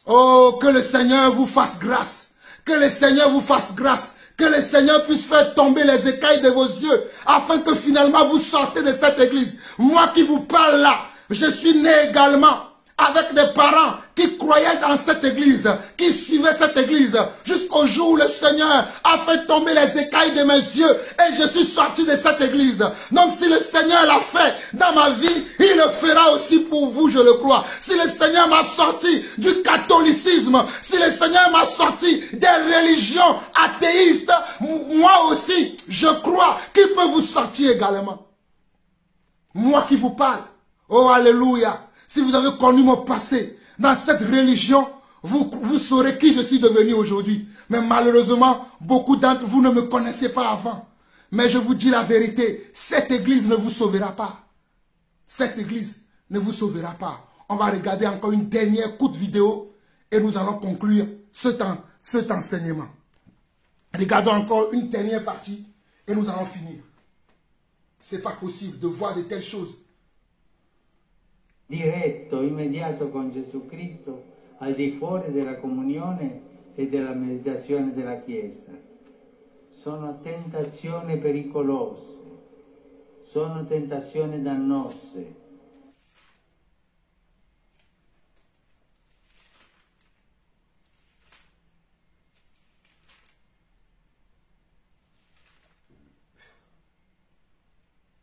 [SPEAKER 1] Oh, que le Seigneur vous fasse grâce. Que le Seigneur vous fasse grâce. Que le Seigneur puisse faire tomber les écailles de vos yeux afin que finalement vous sortez de cette église. Moi qui vous parle là, je suis né également avec des parents qui croyaient dans cette église, qui suivaient cette église, jusqu'au jour où le Seigneur a fait tomber les écailles de mes yeux et je suis sorti de cette église. Donc si le Seigneur l'a fait dans ma vie, il le fera aussi pour vous, je le crois. Si le Seigneur m'a sorti du catholicisme, si le Seigneur m'a sorti des religions athéistes, moi aussi, je crois qu'il peut vous sortir également. Moi qui vous parle, oh alléluia. Si vous avez connu mon passé dans cette religion, vous saurez qui je suis devenu aujourd'hui. Mais malheureusement, beaucoup d'entre vous ne me connaissaient pas avant. Mais je vous dis la vérité, cette église ne vous sauvera pas. Cette église ne vous sauvera pas. On va regarder encore une dernière courte vidéo et nous allons conclure cet enseignement. Regardons encore une dernière partie et nous allons finir. Ce n'est pas possible de voir de telles choses.
[SPEAKER 6] Diretto, immediato con Gesù Cristo, al di fuori della comunione e della meditazione della Chiesa. Sono tentazioni pericolose, sono tentazioni dannose.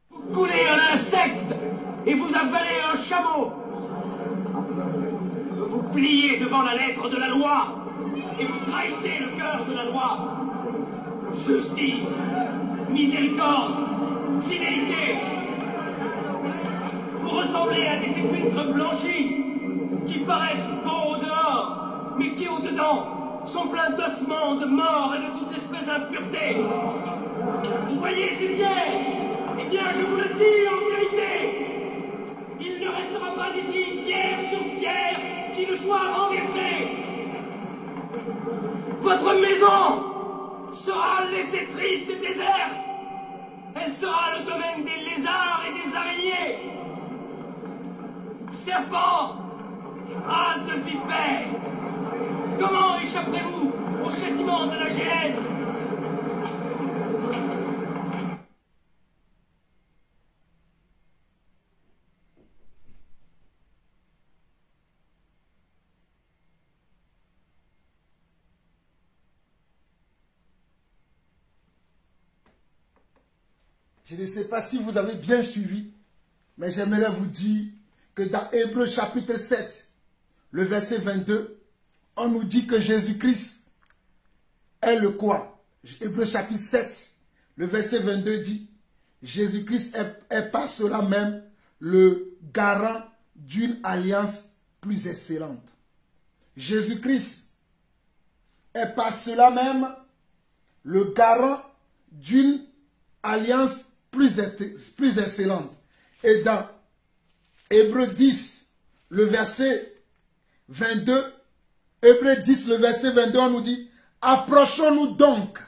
[SPEAKER 7] Vous coulez un insecte et vous avalez un chameau. Vous pliez devant la lettre de la loi et vous trahissez le cœur de la loi. Justice, miséricorde, fidélité. Vous ressemblez à des épîtres blanchis qui paraissent beaux au dehors, mais qui au dedans sont pleins d'ossements, de morts et de toutes espèces d'impuretés. Vous voyez ces pierres? Eh bien, je vous le dis en vérité. Il ne restera pas ici pierre sur pierre qui ne soit renversée. Votre maison sera laissée triste et déserte. Elle sera le domaine des lézards et des araignées. Serpents, race de vipères, comment échapperez-vous au châtiment de la géhenne?
[SPEAKER 1] Je ne sais pas si vous avez bien suivi, mais j'aimerais vous dire que dans Hébreux chapitre 7, le verset 22, on nous dit que Jésus-Christ est le quoi? Hébreux chapitre 7, le verset 22 dit, Jésus-Christ est par cela même le garant d'une alliance plus excellente. Jésus-Christ est par cela même le garant d'une alliance plus excellente. Et dans Hébreux 10, le verset 22, Hébreux 10, le verset 22, on nous dit, approchons-nous donc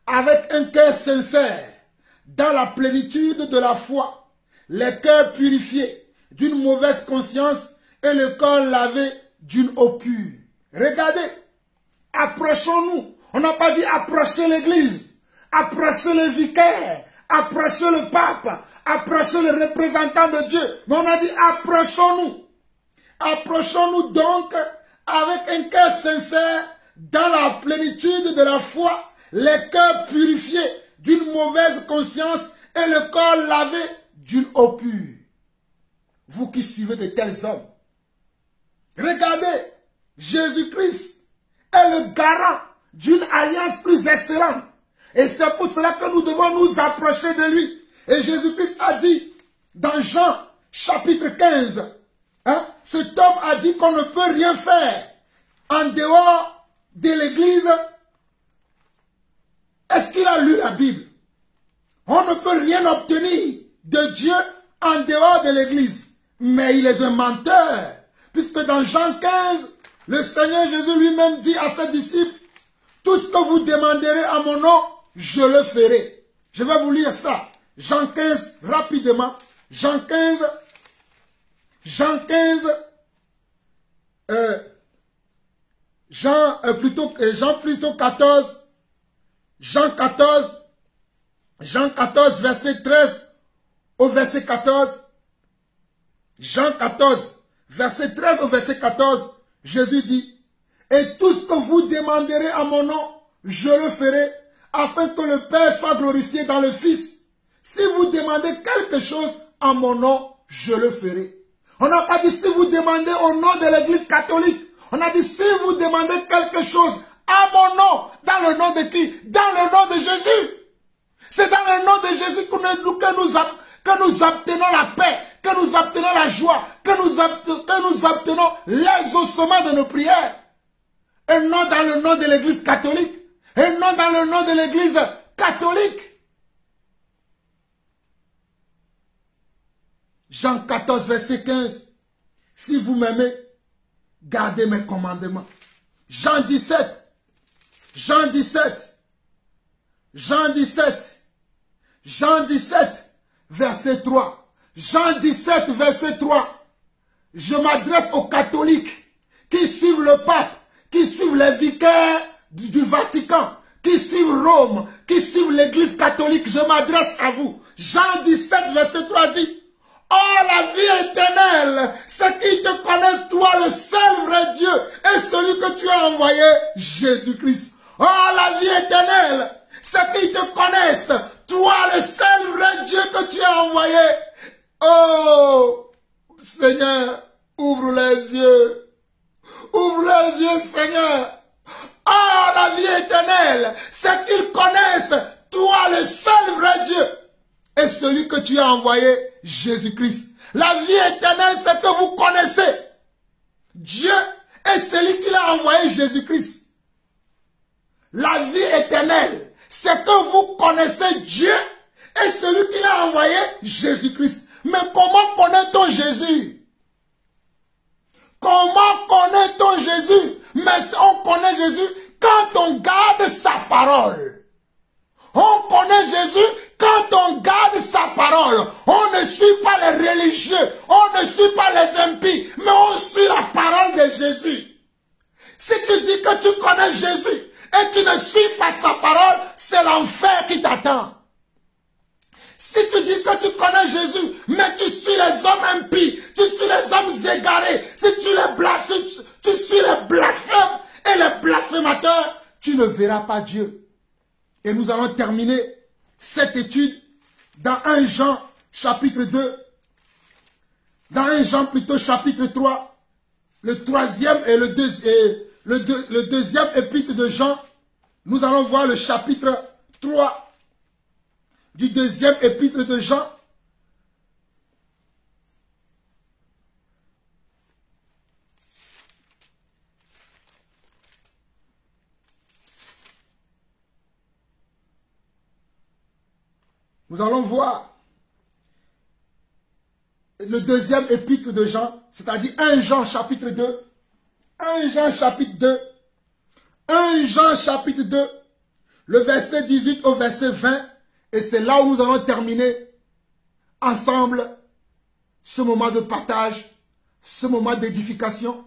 [SPEAKER 1] avec un cœur sincère dans la plénitude de la foi les cœurs purifiés d'une mauvaise conscience et le corps lavé d'une eau pure. Regardez, approchons-nous. On n'a pas dit approcher l'église, approcher le vicaire, approcher le pape, approcher le représentant de Dieu. Mais on a dit approchons-nous. Approchons-nous donc avec un cœur sincère dans la plénitude de la foi, les cœurs purifiés d'une mauvaise conscience et le corps lavé d'une eau pure. Vous qui suivez de tels hommes, regardez, Jésus-Christ est le garant d'une alliance plus excellente. Et c'est pour cela que nous devons nous approcher de lui. Et Jésus-Christ a dit dans Jean chapitre 15, cet homme a dit qu'on ne peut rien faire en dehors de l'église. Est-ce qu'il a lu la Bible? On ne peut rien obtenir de Dieu en dehors de l'église. Mais il est un menteur. Puisque dans Jean 15, le Seigneur Jésus lui-même dit à ses disciples, tout ce que vous demanderez à mon nom, je le ferai. Je vais vous lire ça. Jean 15, rapidement. Jean 15, Jean 14, Jean 14, verset 13 au verset 14. Jean 14, verset 13 au verset 14, Jésus dit, et tout ce que vous demanderez à mon nom, je le ferai, afin que le Père soit glorifié dans le Fils. Si vous demandez quelque chose à mon nom, je le ferai. On n'a pas dit si vous demandez au nom de l'Église catholique. On a dit si vous demandez quelque chose à mon nom. Dans le nom de qui? Dans le nom de Jésus. C'est dans le nom de Jésus que nous obtenons la paix, que nous obtenons la joie, que nous obtenons l'exaucement de nos prières. Et non dans le nom de l'Église catholique. Et non dans le nom de l'Église catholique. Jean 14, verset 15. Si vous m'aimez, gardez mes commandements. Jean 17. Jean 17. Jean 17. Jean 17, verset 3. Jean 17, verset 3. Je m'adresse aux catholiques qui suivent le pape, qui suivent les vicaires du Vatican, qui suivent Rome, qui suivent l'église catholique. Je m'adresse à vous. Jean 17, verset 3 dit, oh, la vie éternelle, c'est qui te connaît, toi, le seul vrai Dieu, et celui que tu as envoyé, Jésus-Christ. Oh, la vie éternelle, c'est qui te connaissent, toi, le seul vrai Dieu que tu as envoyé. Oh, Seigneur, ouvre les yeux. Ouvre les yeux, Seigneur. Oh, la vie éternelle, c'est qu'ils connaissent, toi, le seul vrai Dieu, et celui que tu as envoyé, Jésus-Christ. La vie éternelle, c'est que vous connaissez Dieu et celui qui l'a envoyé, Jésus-Christ. La vie éternelle, c'est que vous connaissez Dieu et celui qui l'a envoyé, Jésus-Christ. Mais comment connaît-on Jésus? Comment connaît-on Jésus? Mais on connaît Jésus quand on garde sa parole. On connaît Jésus quand on garde sa parole. On ne suit pas les religieux, on ne suit pas les impies, mais on suit la parole de Jésus. Si tu dis que tu connais Jésus et tu ne suis pas sa parole, c'est l'enfer qui t'attend. Si tu dis que tu connais Jésus, mais tu suis les hommes impies, tu suis les hommes égarés, si tu suis les blasphèmes et les blasphémateurs, tu ne verras pas Dieu. Et nous allons terminer cette étude dans 1 Jean chapitre 2, dans 1 Jean plutôt chapitre 3, le troisième et le deuxième épître de Jean. Nous allons voir le chapitre 3 du deuxième épître de Jean. Nous allons voir le deuxième épître de Jean, c'est-à-dire 1 Jean chapitre 2, 1 Jean chapitre 2, 1 Jean chapitre 2, le verset 18 au verset 20, et c'est là où nous allons terminer ensemble ce moment de partage, ce moment d'édification,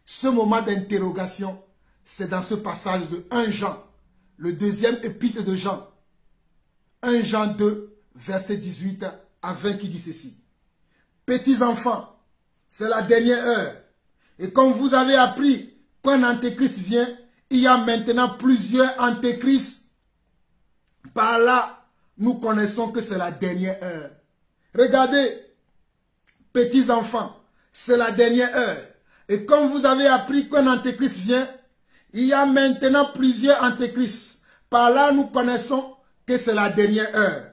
[SPEAKER 1] ce moment d'interrogation, c'est dans ce passage de 1 Jean, le deuxième épître de Jean. 1 Jean 2, verset 18 à 20 qui dit ceci. Petits enfants, c'est la dernière heure. Et comme vous avez appris qu'un antéchrist vient, il y a maintenant plusieurs antéchrists. Par là, nous connaissons que c'est la dernière heure. Regardez, petits enfants, c'est la dernière heure. Et comme vous avez appris qu'un antéchrist vient, il y a maintenant plusieurs antéchrists. Par là, nous connaissons que c'est la dernière heure.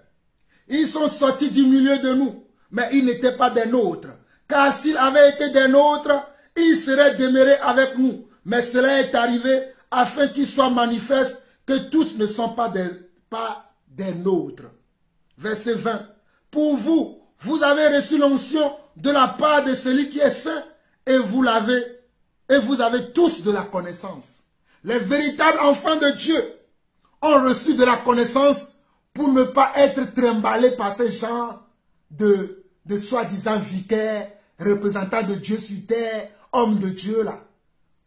[SPEAKER 1] Ils sont sortis du milieu de nous, mais ils n'étaient pas des nôtres. Car s'ils avaient été des nôtres, ils seraient demeurés avec nous. Mais cela est arrivé afin qu'il soit manifeste que tous ne sont pas des nôtres. Verset 20. Pour vous, vous avez reçu l'onction de la part de celui qui est saint et vous avez tous de la connaissance. Les véritables enfants de Dieu ont reçu de la connaissance pour ne pas être trimballés par ces gens de soi-disant vicaires, représentants de Dieu sur terre, hommes de Dieu là.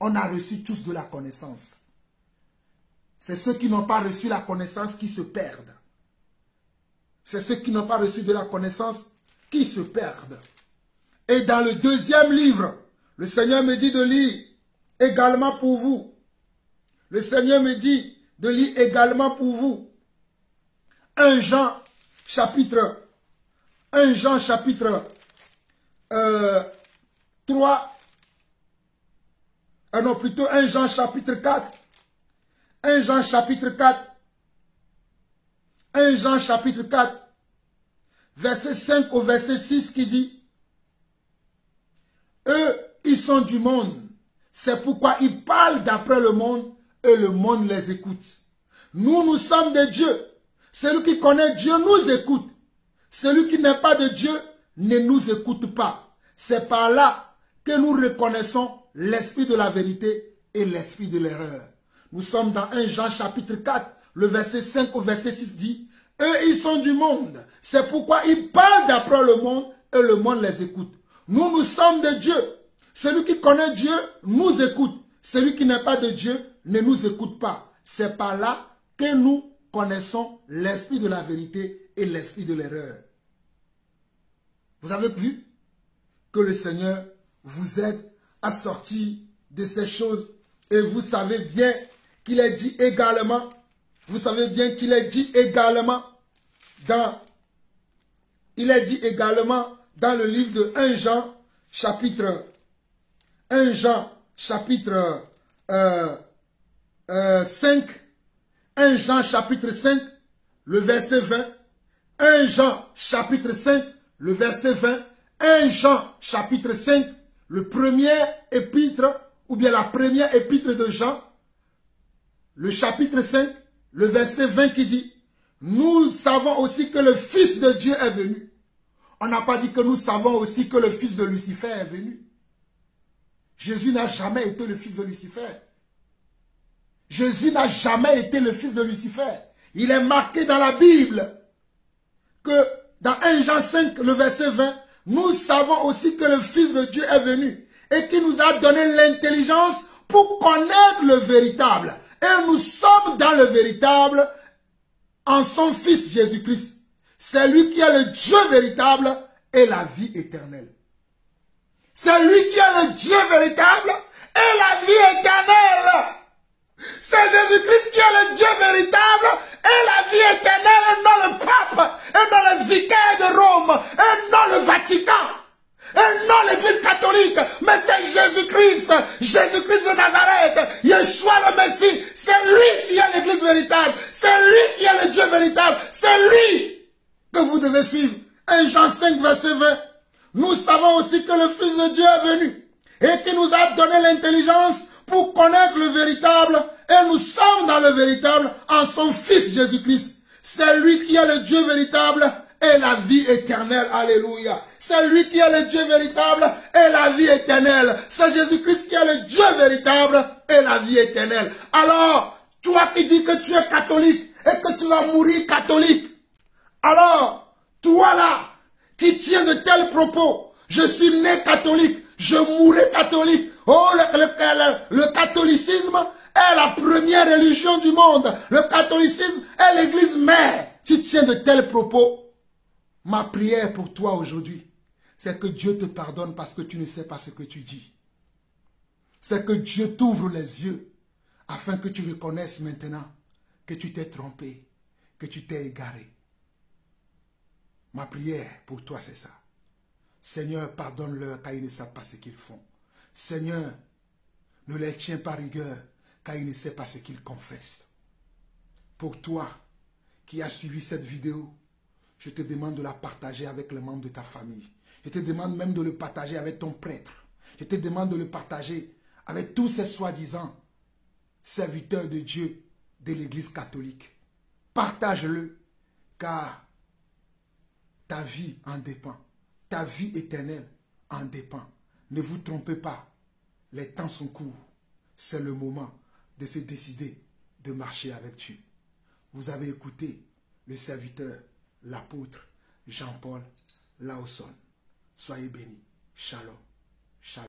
[SPEAKER 1] On a reçu tous de la connaissance. C'est ceux qui n'ont pas reçu la connaissance qui se perdent. C'est ceux qui n'ont pas reçu de la connaissance qui se perdent. Et dans le deuxième livre, le Seigneur me dit de lire également pour vous. Le Seigneur me dit de lire également pour vous. 1 Jean chapitre 3. Non, plutôt 1 Jean chapitre 4. 1 Jean chapitre 4. 1 Jean chapitre 4. Verset 5 au verset 6 qui dit: eux, ils sont du monde. C'est pourquoi ils parlent d'après le monde et le monde les écoute. Nous, nous sommes de Dieu. Celui qui connaît Dieu nous écoute. Celui qui n'est pas de Dieu ne nous écoute pas. C'est par là que nous reconnaissons l'esprit de la vérité et l'esprit de l'erreur. Nous sommes dans 1 Jean chapitre 4, le verset 5 au verset 6 dit: eux, ils sont du monde. C'est pourquoi ils parlent d'après le monde et le monde les écoute. Nous, nous sommes de Dieu. Celui qui connaît Dieu nous écoute. Celui qui n'est pas de Dieu ne nous écoute pas. C'est par là que nous connaissons l'esprit de la vérité et l'esprit de l'erreur. Vous avez vu que le Seigneur vous aide à sortir de ces choses. Et vous savez bien qu'il est dit également, dans le livre de 1 Jean chapitre 5, 1 Jean chapitre 5, le verset 20, 1 Jean chapitre 5, le verset 20, 1 Jean chapitre 5, le premier épître, ou bien la première épître de Jean, le chapitre 5, le verset 20 qui dit: nous savons aussi que le Fils de Dieu est venu. On n'a pas dit que nous savons aussi que le fils de Lucifer est venu. Jésus n'a jamais été le fils de Lucifer. Jésus n'a jamais été le fils de Lucifer. Il est marqué dans la Bible que dans 1 Jean 5, le verset 20, nous savons aussi que le Fils de Dieu est venu et qui nous a donné l'intelligence pour connaître le véritable. Et nous sommes dans le véritable en son Fils Jésus-Christ. C'est lui qui est le Dieu véritable et la vie éternelle. C'est lui qui est le Dieu véritable et la vie éternelle. C'est Jésus-Christ qui est le Dieu véritable et la vie éternelle, et non le pape, et non le vicaire de Rome, et non le Vatican, et non l'église catholique, mais c'est Jésus-Christ, Jésus-Christ de Nazareth, Yeshua le Messie. C'est lui qui est l'église véritable, c'est lui qui est le Dieu véritable, c'est lui que vous devez suivre. 1 Jean 5, verset 20. Nous savons aussi que le Fils de Dieu est venu et qui nous a donné l'intelligence pour connaître le véritable, et nous sommes dans le véritable en son Fils Jésus-Christ. C'est lui qui est le Dieu véritable et la vie éternelle. Alléluia. C'est lui qui est le Dieu véritable et la vie éternelle. C'est Jésus-Christ qui est le Dieu véritable et la vie éternelle. Alors, toi qui dis que tu es catholique et que tu vas mourir catholique, alors, toi là, qui tiens de tels propos, Je suis né catholique. Je mourrai catholique. Oh, le catholicisme est la première religion du monde. Le catholicisme est l'église mère. Tu tiens de tels propos. Ma prière pour toi aujourd'hui, c'est que Dieu te pardonne parce que tu ne sais pas ce que tu dis. C'est que Dieu t'ouvre les yeux afin que tu reconnaisses maintenant que tu t'es trompé, que tu t'es égaré. Ma prière pour toi, c'est ça. Seigneur, pardonne-leur car ils ne savent pas ce qu'ils font. Seigneur, ne les tiens pas rigueur car ils ne savent pas ce qu'ils confessent. Pour toi qui as suivi cette vidéo, je te demande de la partager avec les membres de ta famille. Je te demande même de le partager avec ton prêtre. Je te demande de le partager avec tous ces soi-disant serviteurs de Dieu de l'Église catholique. Partage-le, car ta vie en dépend. Ta vie éternelle en dépend. Ne vous trompez pas, les temps sont courts. C'est le moment de se décider de marcher avec Dieu. Vous avez écouté le serviteur, l'apôtre Jean-Paul Laosson. Soyez bénis. Shalom. Shalom.